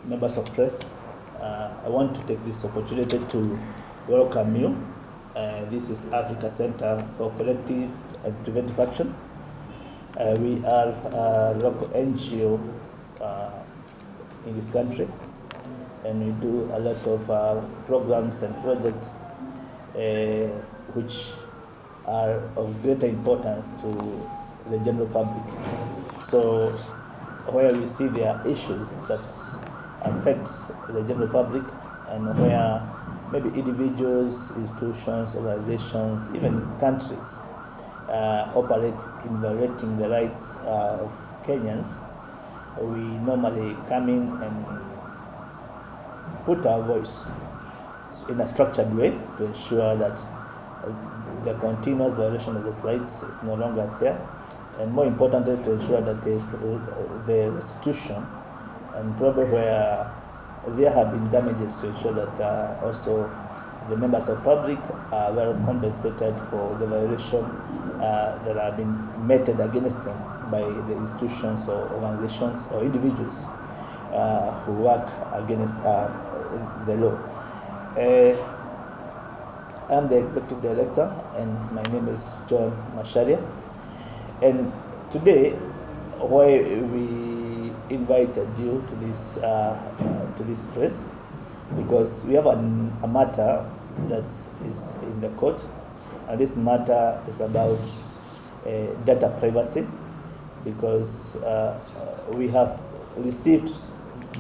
members of press, I want to take this opportunity to welcome you. This is Africa Center for Collective and Preventive Action. We are a local NGO in this country, and we do a lot of programs and projects which are of greater importance to the general public. So where we see there are issues that affect the general public, and where maybe individuals, institutions, organizations, even countries operate in violating the rights of Kenyans, we normally come in and put our voice in a structured way to ensure that the continuous violation of those rights is no longer there, and more importantly, to ensure that the restitution, and probably where there have been damages, to ensure that also the members of public are well compensated for the violation that have been meted against them by the institutions or organizations or individuals who work against the law. I'm the executive director, and my name is John Masharia. And today, why we invited you to this press, because we have a matter that is in the court, and this matter is about data privacy, because we have received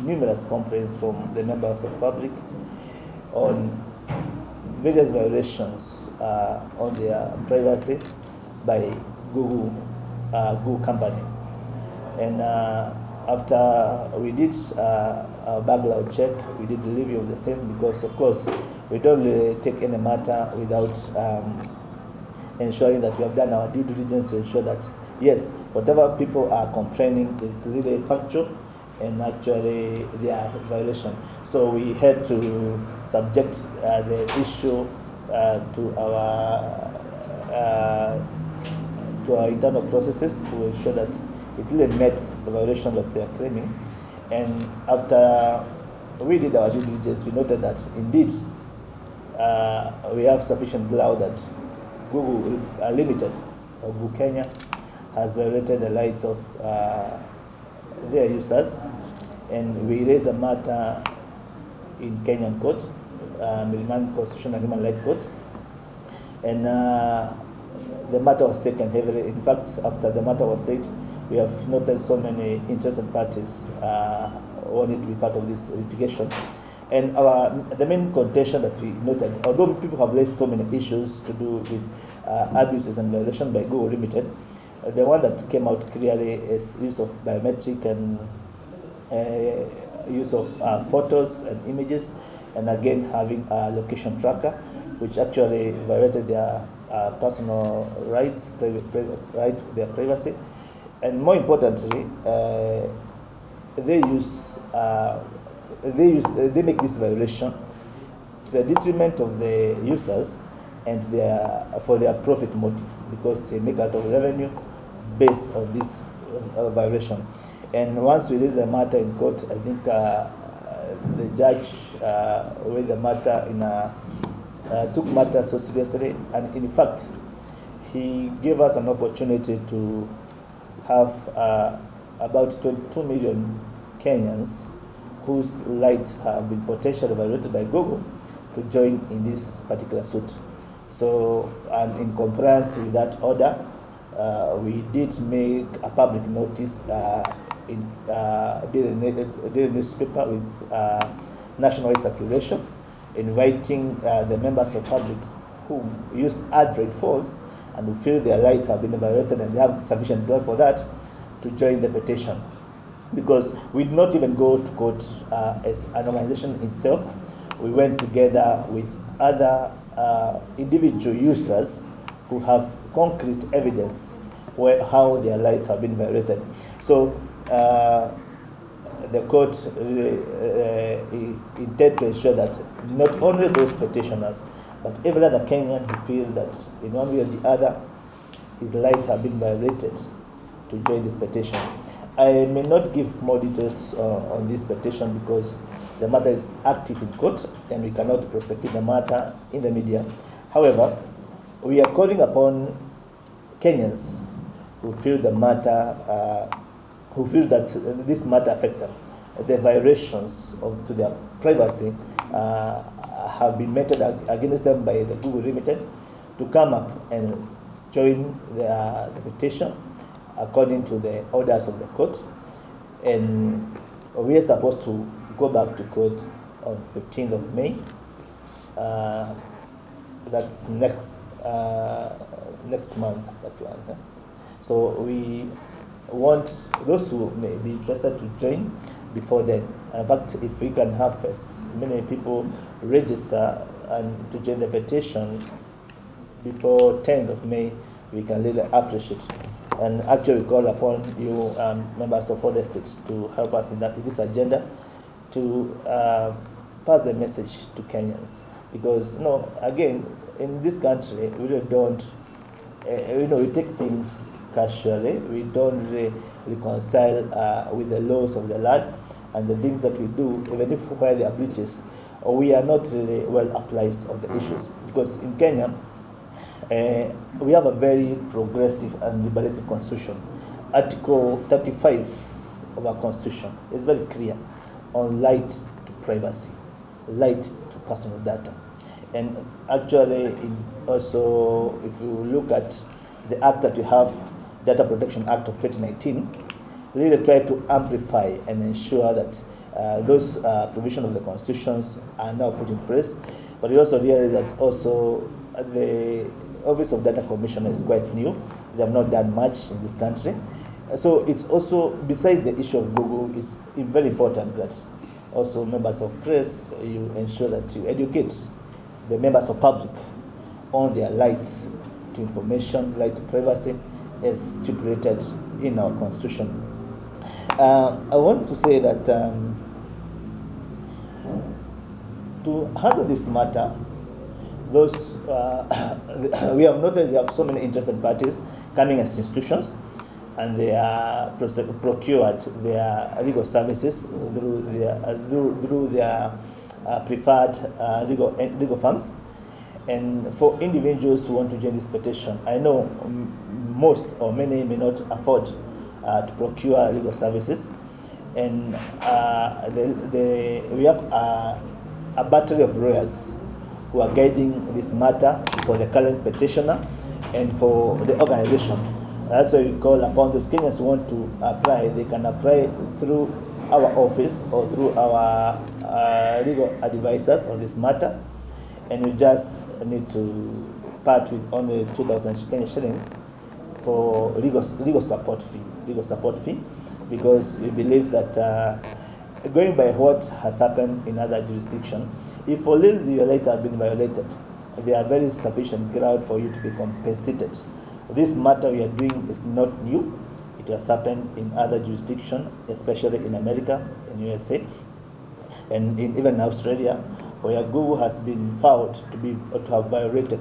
numerous complaints from the members of public on various violations on their privacy by Google company. And after we did a background check, we did a review of the same, because of course we don't really take any matter without ensuring that we have done our due diligence to ensure that yes, whatever people are complaining is really factual and actually they are violation. So we had to subject the issue to our internal processes to ensure that it really met the violation that they are claiming. And after we did our due diligence, we noted that indeed we have sufficient ground that Google Limited, or Google Kenya, has violated the rights of their users, and we raised the matter in Kenyan court, Milimani Constitutional Human Rights Court, and the matter was taken heavily. In fact, after the matter was taken, we have noted so many interested parties wanted to be part of this litigation. And the main contention that we noted, although people have raised so many issues to do with abuses and violation by Google Limited, the one that came out clearly is use of biometric and use of photos and images, and again having a location tracker, which actually violated their personal rights, their privacy. And more importantly, they make this violation to the detriment of the users and for their profit motive, because they make out of revenue based on this violation. And once we raised the matter in court, I think the judge raised the matter took matter so seriously, and in fact, he gave us an opportunity to have about 22 million Kenyans whose rights have been potentially violated by Google to join in this particular suit. So, and in compliance with that order, we did make a public notice in daily newspaper with nationwide circulation, inviting the members of public who use Android phones and who feel their rights have been violated and they have sufficient ground for that to join the petition. Because we did not even go to court as an organization itself. We went together with other individual users who have concrete evidence how their rights have been violated. So the court intend to ensure that not only those petitioners, but every other Kenyan who feels that in one way or the other his rights have been violated to join this petition. I may not give more details on this petition because the matter is active in court and we cannot prosecute the matter in the media. However, we are calling upon Kenyans who feel the matter, who feel that this matter affects them, the violations to their privacy have been meted against them by the Google Limited, to come up and join the petition according to the orders of the court. And we are supposed to go back to court on 15th of May. That's next month, that one. Huh? So we want those who may be interested to join before then. In fact, if we can have as many people register and to join the petition before 10th of May, we can really appreciate it. And actually call upon you, members of other states, to help us in this agenda, to pass the message to Kenyans. Because, again, in this country, we really don't, we take things casually. We don't really reconcile with the laws of the land and the things that we do, even if where there are breaches, we are not really well apprised of the issues. Because in Kenya, we have a very progressive and liberative constitution. Article 35 of our constitution is very clear on right to privacy, right to personal data. And actually, also, if you look at the act that we have, Data Protection Act of 2019, we really try to amplify and ensure that those provisions of the constitutions are now put in place. But we also realize that also the Office of Data Commissioner is quite new. They have not done much in this country. So it's also, beside the issue of Google, it's very important that also members of press, you ensure that you educate the members of public on their rights to information, right to privacy, as stipulated in our constitution. I want to say that to handle this matter, those we have noted we have so many interested parties coming as institutions, and they are procured their legal services through their preferred legal firms. And for individuals who want to join this petition, I know most or many may not afford to procure legal services, and we have a battery of lawyers who are guiding this matter for the current petitioner and for the organization. That's why we call upon those Kenyans who want to apply. They can apply through our office or through our legal advisors on this matter, and we just need to part with only 2,000 Kenya shillings for legal support fee, because we believe that going by what has happened in other jurisdictions, if only your rights have been violated, there are very sufficient ground for you to be compensated. This matter we are doing is not new. It has happened in other jurisdictions, especially in America, in USA, and in even Australia, where Google has been found to have violated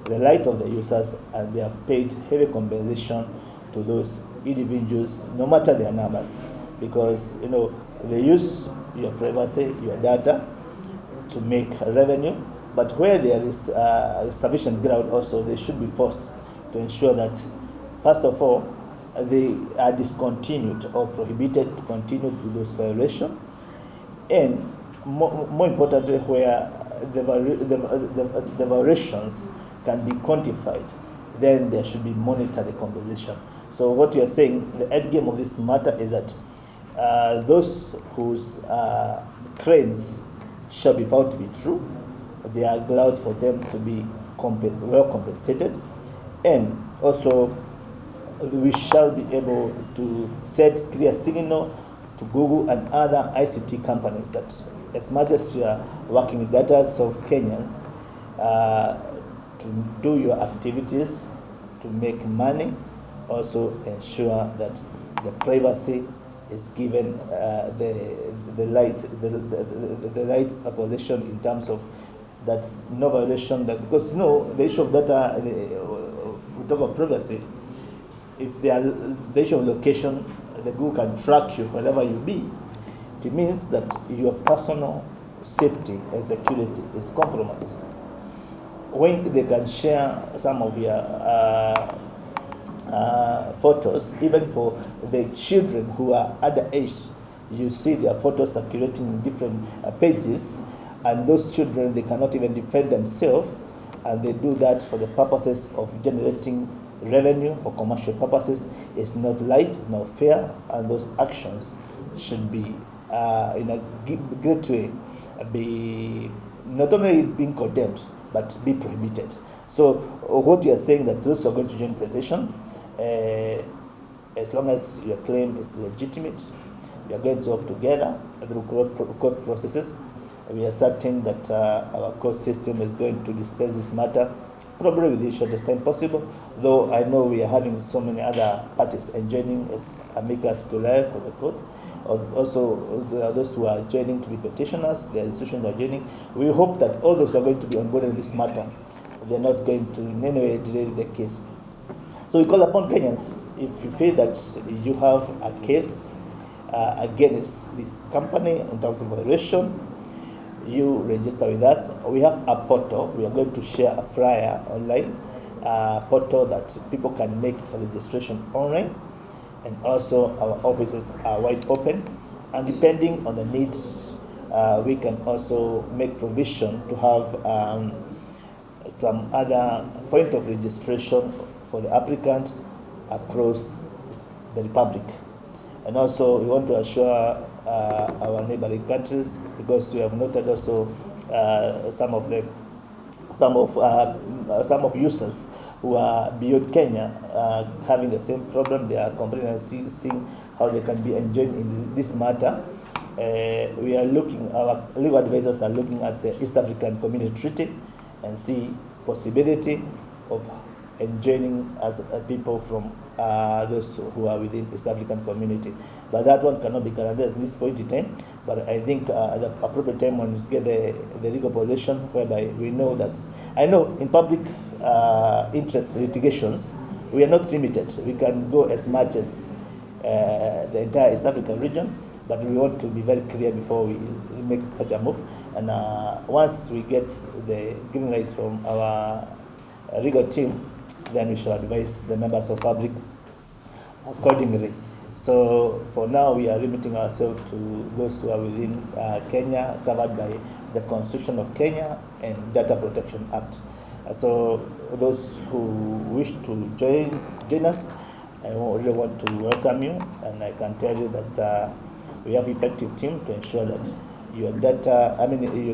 the right of the users, and they have paid heavy compensation to those individuals, no matter their numbers, because they use your privacy, your data, to make revenue. But where there is sufficient ground, also they should be forced to ensure that, first of all, they are discontinued or prohibited to continue with those violations, and more importantly, where the violations can be quantified, then there should be monetary compensation. So what you are saying, the end game of this matter is that those whose claims shall be found to be true, they are allowed for them to be well compensated, and also we shall be able to set clear signal to Google and other ICT companies that as much as you are working with data of Kenyans to do your activities, to make money, also ensure that the privacy is given the right position in terms of that no violation, that because the issue of data, we talk about privacy. If the issue of location, the Google can track you wherever you be, it means that your personal safety and security is compromised. When they can share some of your photos, even for the children who are underage, you see their photos circulating in different pages, and those children, they cannot even defend themselves, and they do that for the purposes of generating revenue for commercial purposes. It's not right, it's not fair, and those actions should be in a great way be not only being condemned but be prohibited. So what we are saying that those who are going to join petition, as long as your claim is legitimate, we are going to work together through court processes. We are certain that our court system is going to dispense this matter probably within the shortest time possible, though I know we are having so many other parties and joining as amicus curiae for the court. Also, there are those who are joining to be petitioners, the institutions are joining. We hope that all those who are going to be on board in this matter, they're not going to in any way delay the case. So we call upon Kenyans, if you feel that you have a case against this company in terms of violation, you register with us. We have a portal. We are going to share a flyer online, portal that people can make registration online. And also our offices are wide open, and depending on the needs, we can also make provision to have some other point of registration for the applicant across the Republic. And also we want to assure our neighboring countries, because we have noted also some of users who are beyond Kenya having the same problem. They are complaining and seeing how they can be enjoined in this matter. We are looking, our legal advisors are looking at the East African Community Treaty and see possibility of enjoining as people from those who are within East African community. But that one cannot be guaranteed at this point in time. But I think at the appropriate time when we get the legal position, whereby we know that, I know in public interest litigations, we are not limited. We can go as much as the entire East African region, but we want to be very clear before we make such a move. And once we get the green light from our legal team, then we shall advise the members of public accordingly. So for now, we are limiting ourselves to those who are within Kenya, covered by the Constitution of Kenya and Data Protection Act. So those who wish to join us, I really want to welcome you, and I can tell you that we have effective team to ensure that your data,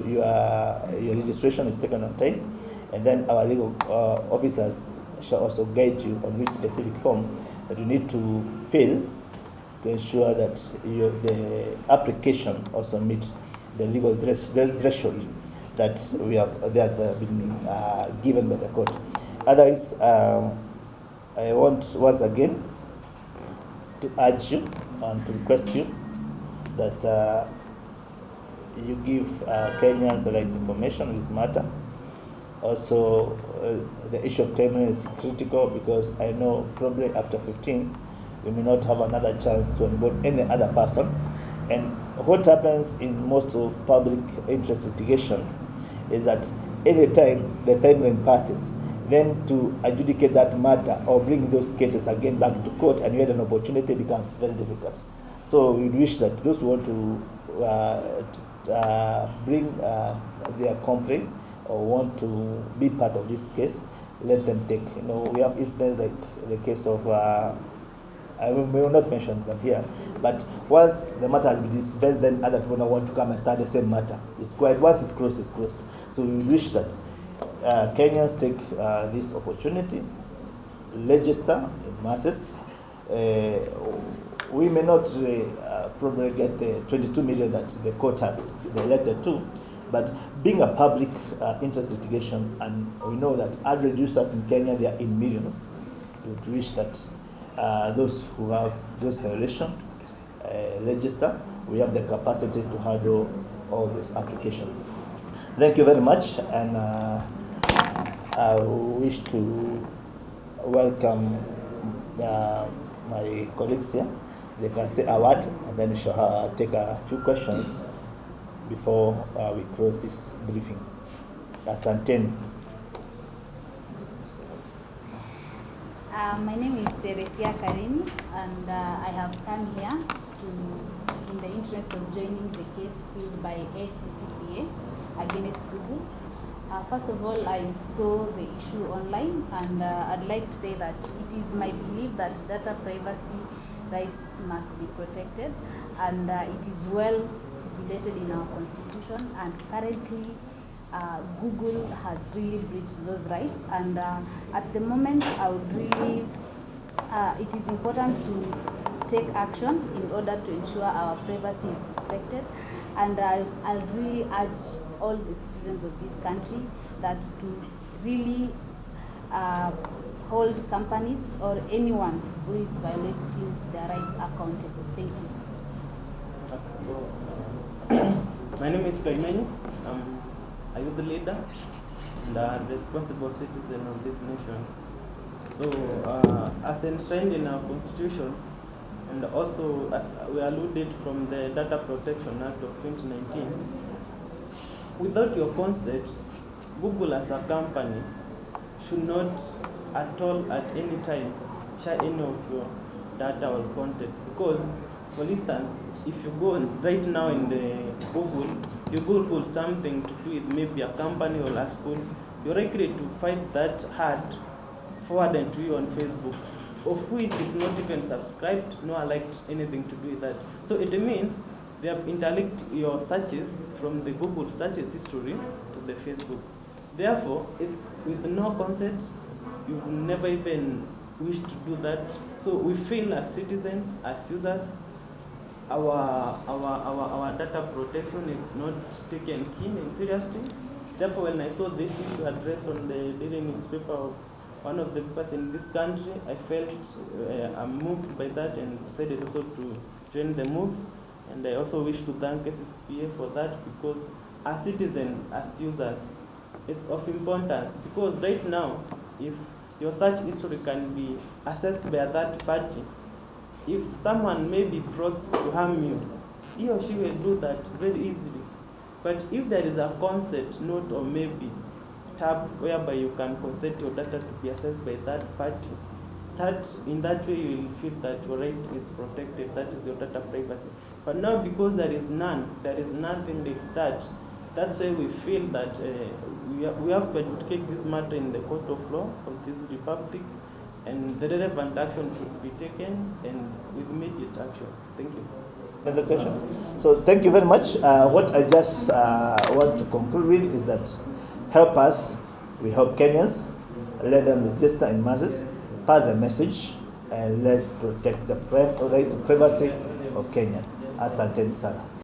your registration is taken on time, and then our legal officers shall also guide you on which specific form that you need to fill to ensure that the application also meets the legal threshold that we have been given by the court. Otherwise, I want once again to urge you and to request you that you give Kenyans the right information on this matter. Also, the issue of timeliness is critical, because I know probably after 15, we may not have another chance to onboard any other person. And what happens in most of public interest litigation is that any time the timeline passes, then to adjudicate that matter or bring those cases again back to court and you had an opportunity becomes very difficult. So we wish that those who want to bring their complaint or want to be part of this case, let them take. We have instances like the case of, I will not mention them here, but once the matter has been dispersed, then other people now want to come and start the same matter. It's quite, once it's closed, it's closed. So we wish that Kenyans take this opportunity, register in masses. We may not probably get the 22 million that the court has elected to, but being a public interest litigation, and we know that average users in Kenya, they are in millions, we would wish that those who have those violations register. We have the capacity to handle all those applications. Thank you very much, and I wish to welcome my colleagues here they can say a word, and then we shall take a few questions before we close this briefing. Asanteni. My name is Teresia Karini, and I have come here in the interest of joining the case filed by ACCPA against Google. First of all, I saw the issue online, and I'd like to say that it is my belief that data privacy rights must be protected, and it is well stipulated in our constitution, and currently Google has really breached those rights, and at the moment I would really, it is important to take action in order to ensure our privacy is respected, and I'll really urge all the citizens of this country that to really hold companies or anyone who is violating their rights accountable. Thank you. My name is Kaimenyu. I'm a youth leader and a responsible citizen of this nation. So, as enshrined in our constitution, and also as we alluded from the Data Protection Act of 2019, without your consent, Google as a company should not at all at any time share any of your data or content. Because, for instance, if you go right now in the Google, you Google something to do with maybe a company or a school, you're likely to find that ad forwarded to you on Facebook, of which you've not even subscribed nor liked anything to do with that. So it means they have interlinked your searches from the Google searches history to the Facebook. Therefore, it's with no consent, you will never even wish to do that. So we feel as citizens, as users, our data protection is not taken keen and seriously. Therefore, when I saw this issue addressed on the daily newspaper of one of the papers in this country, I felt I'm moved by that and decided also to join the move. And I also wish to thank SSPA for that, because as citizens, as users, it's of importance, because right now, if your search history can be assessed by a third party, if someone maybe plots to harm you, he or she will do that very easily. But if there is a consent note or maybe tab whereby you can consent your data to be assessed by third party, that in that way you will feel that your right is protected, that is your data privacy. But now, because there is none, there is nothing like that, that's why we feel that we have to advocate this matter in the court of law of this republic, and the relevant action should be taken, and with immediate action. Thank you. Another question. So thank you very much. What I just want to conclude with is that help us, we help Kenyans, let them register in masses, pass the message, and let's protect the right to privacy of Kenya. Asanteni sana.